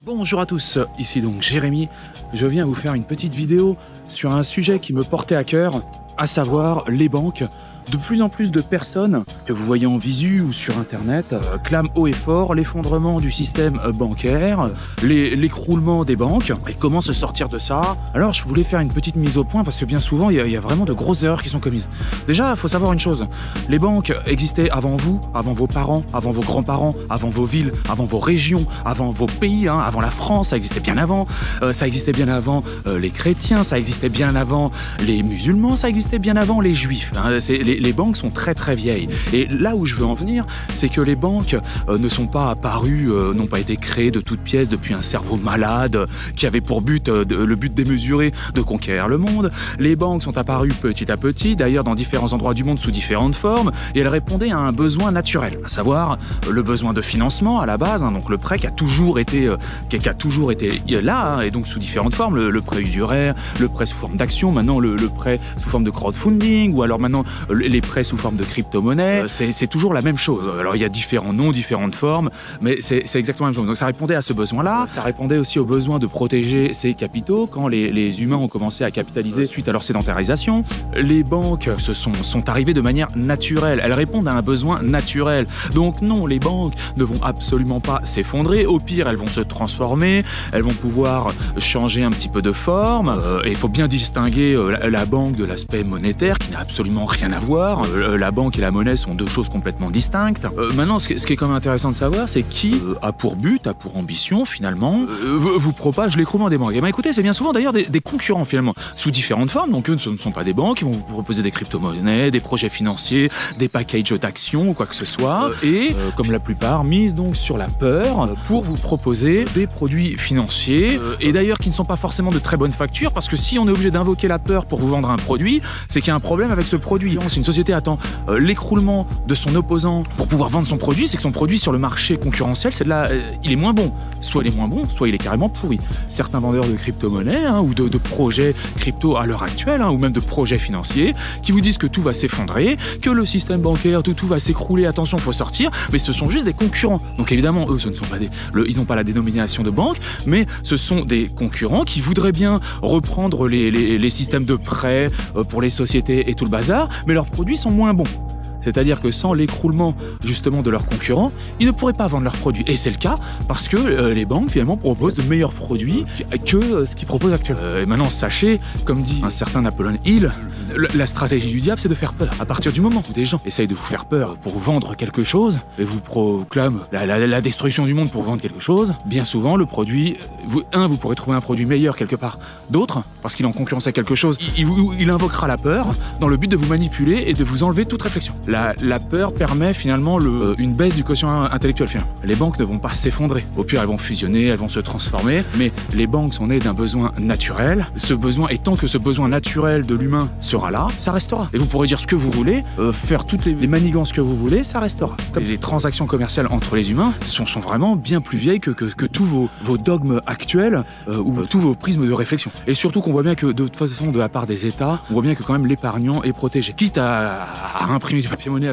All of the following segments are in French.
Bonjour à tous, ici donc Jérémy. Je viens vous faire une petite vidéo sur un sujet qui me portait à cœur, à savoir les banques. De plus en plus de personnes que vous voyez en visu ou sur internet clament haut et fort l'effondrement du système bancaire, l'écroulement des banques et comment se sortir de ça. Alors je voulais faire une petite mise au point parce que bien souvent il y a vraiment de grosses erreurs qui sont commises. Déjà il faut savoir une chose, les banques existaient avant vous, avant vos parents, avant vos grands-parents, avant vos villes, avant vos régions, avant vos pays, avant la France, ça existait bien avant, ça existait bien avant les chrétiens, ça existait bien avant les musulmans, ça existait bien avant les juifs. Les banques sont très très vieilles. Et là où je veux en venir, c'est que les banques ne sont pas apparues, n'ont pas été créées de toutes pièces depuis un cerveau malade qui avait pour but, le but démesuré de conquérir le monde. Les banques sont apparues petit à petit, d'ailleurs dans différents endroits du monde sous différentes formes, et elles répondaient à un besoin naturel, à savoir le besoin de financement à la base, donc le prêt qui a toujours été là, et donc sous différentes formes, le prêt usuraire, le prêt sous forme d'action, maintenant le prêt sous forme de crowdfunding, ou alors maintenant les prêts sous forme de crypto-monnaie, c'est toujours la même chose. Alors il y a différents noms, différentes formes, mais c'est exactement la même chose. Donc ça répondait à ce besoin-là, ça répondait aussi au besoin de protéger ses capitaux quand les humains ont commencé à capitaliser suite à leur sédentarisation. Les banques sont arrivées de manière naturelle, elles répondent à un besoin naturel. Donc non, les banques ne vont absolument pas s'effondrer, au pire elles vont se transformer, elles vont pouvoir changer un petit peu de forme, et il faut bien distinguer la banque de l'aspect monétaire qui n'a absolument rien à voir. La banque et la monnaie sont deux choses complètement distinctes. Maintenant, ce qui est quand même intéressant de savoir, c'est qui a pour but, a pour ambition, finalement, vous propage l'écroulement des banques. Et bien écoutez, c'est bien souvent d'ailleurs des concurrents, finalement, sous différentes formes. Donc eux, ce ne sont pas des banques, ils vont vous proposer des crypto-monnaies, des projets financiers, des packages d'actions ou quoi que ce soit. Comme la plupart, misent donc sur la peur pour vous proposer des produits financiers. Et d'ailleurs, qui ne sont pas forcément de très bonne facture, parce que si on est obligé d'invoquer la peur pour vous vendre un produit, c'est qu'il y a un problème avec ce produit. Si une société attend l'écroulement de son opposant pour pouvoir vendre son produit, c'est que son produit sur le marché concurrentiel, il est moins bon. Soit il est moins bon, soit il est carrément pourri. Certains vendeurs de crypto-monnaies ou de projets crypto à l'heure actuelle, ou même de projets financiers, qui vous disent que tout va s'effondrer, que le système bancaire, tout va s'écrouler, attention, faut sortir, mais ce sont juste des concurrents. Donc évidemment, eux, ce ne sont pas ils n'ont pas la dénomination de banque, mais ce sont des concurrents qui voudraient bien reprendre les systèmes de prêts pour les sociétés et tout le bazar, mais leurs produits sont moins bons. C'est-à-dire que sans l'écroulement justement de leurs concurrents, ils ne pourraient pas vendre leurs produits. Et c'est le cas parce que les banques finalement proposent de meilleurs produits que ce qu'ils proposent actuellement. Et maintenant, sachez, comme dit un certain Napoléon Hill, la stratégie du diable, c'est de faire peur. À partir du moment où des gens essayent de vous faire peur pour vendre quelque chose, et vous proclament la destruction du monde pour vendre quelque chose, bien souvent le produit, vous pourrez trouver un produit meilleur quelque part. D'autres, parce qu'il est en concurrence avec quelque chose, il invoquera la peur dans le but de vous manipuler et de vous enlever toute réflexion. La peur permet finalement une baisse du quotient intellectuel finalement. Les banques ne vont pas s'effondrer. Au pire, elles vont fusionner, elles vont se transformer, mais les banques sont nées d'un besoin naturel. Ce besoin, et tant que ce besoin naturel de l'humain sera là, ça restera. Et vous pourrez dire ce que vous voulez, faire toutes les manigances que vous voulez, ça restera. Comme les transactions commerciales entre les humains sont vraiment bien plus vieilles que tous vos dogmes actuels ou tous vos prismes de réflexion. Et surtout qu'on voit bien que de toute façon, de la part des États, on voit bien que quand même l'épargnant est protégé. Quitte à imprimer du papier monnaie,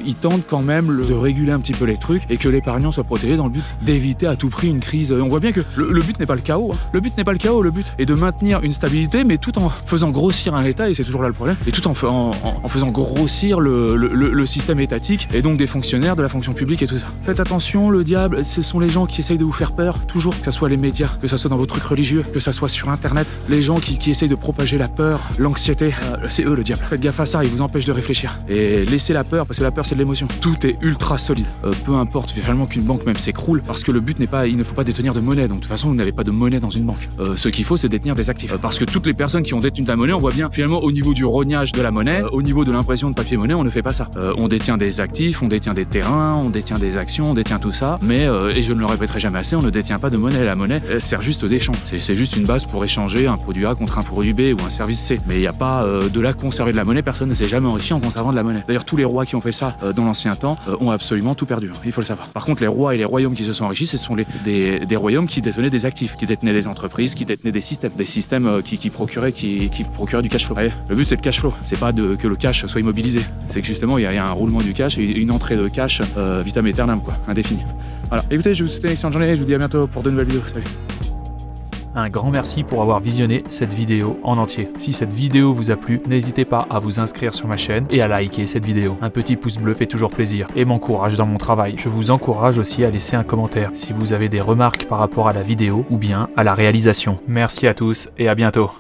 ils tentent quand même de réguler un petit peu les trucs et que l'épargnant soit protégé dans le but d'éviter à tout prix une crise. On voit bien que le but n'est pas le chaos. Le but n'est pas le chaos, le but est de maintenir une stabilité, mais tout en faisant grossir un État, et c'est toujours là le problème, et tout en faisant grossir le système étatique et donc des fonctionnaires, de la fonction publique et tout ça. Faites attention, le diable, ce sont les gens qui essayent de vous faire peur, toujours, que ça soit les médias, que ça soit dans vos trucs religieux, que ça soit sur internet, les gens qui essayent de propager la peur, l'anxiété, c'est eux le diable. Faites gaffe à ça, ils vous empêchent de réfléchir. Et laissez la peur, parce que la peur c'est de l'émotion. Tout est ultra solide. Peu importe finalement qu'une banque même s'écroule, parce que le but n'est pas, il ne faut pas détenir de monnaie. Donc de toute façon, vous n'avez pas de monnaie dans une banque. Ce qu'il faut, c'est détenir des actifs. Parce que toutes les personnes qui ont détenu de la monnaie, on voit bien finalement au niveau du rognage de la monnaie, au niveau de l'impression de papier monnaie, on ne fait pas ça. On détient des actifs, on détient des terrains, on détient des actions, on détient tout ça. Mais et je ne le répéterai jamais assez, on ne détient pas de monnaie. La monnaie sert juste d'échange. C'est juste une base pour échanger un produit A contre un produit B ou un service C. Mais il n'y a pas de là conserver de la monnaie. Personne ne s'est jamais enrichi en conservant de la monnaie. D'ailleurs, tous les rois qui ont fait ça dans l'ancien temps ont absolument tout perdu, hein, il faut le savoir. Par contre, les rois et les royaumes qui se sont enrichis, ce sont des royaumes qui détenaient des actifs, qui détenaient des entreprises, qui détenaient des systèmes qui procuraient du cash flow. Ouais, le but c'est le cash flow, c'est pas que le cash soit immobilisé, c'est que justement il y a un roulement du cash et une entrée de cash vitam aeternam, quoi, indéfinie. Voilà, écoutez, je vous souhaite une excellente journée, je vous dis à bientôt pour de nouvelles vidéos, salut. Un grand merci pour avoir visionné cette vidéo en entier. Si cette vidéo vous a plu, n'hésitez pas à vous inscrire sur ma chaîne et à liker cette vidéo. Un petit pouce bleu fait toujours plaisir et m'encourage dans mon travail. Je vous encourage aussi à laisser un commentaire si vous avez des remarques par rapport à la vidéo ou bien à la réalisation. Merci à tous et à bientôt.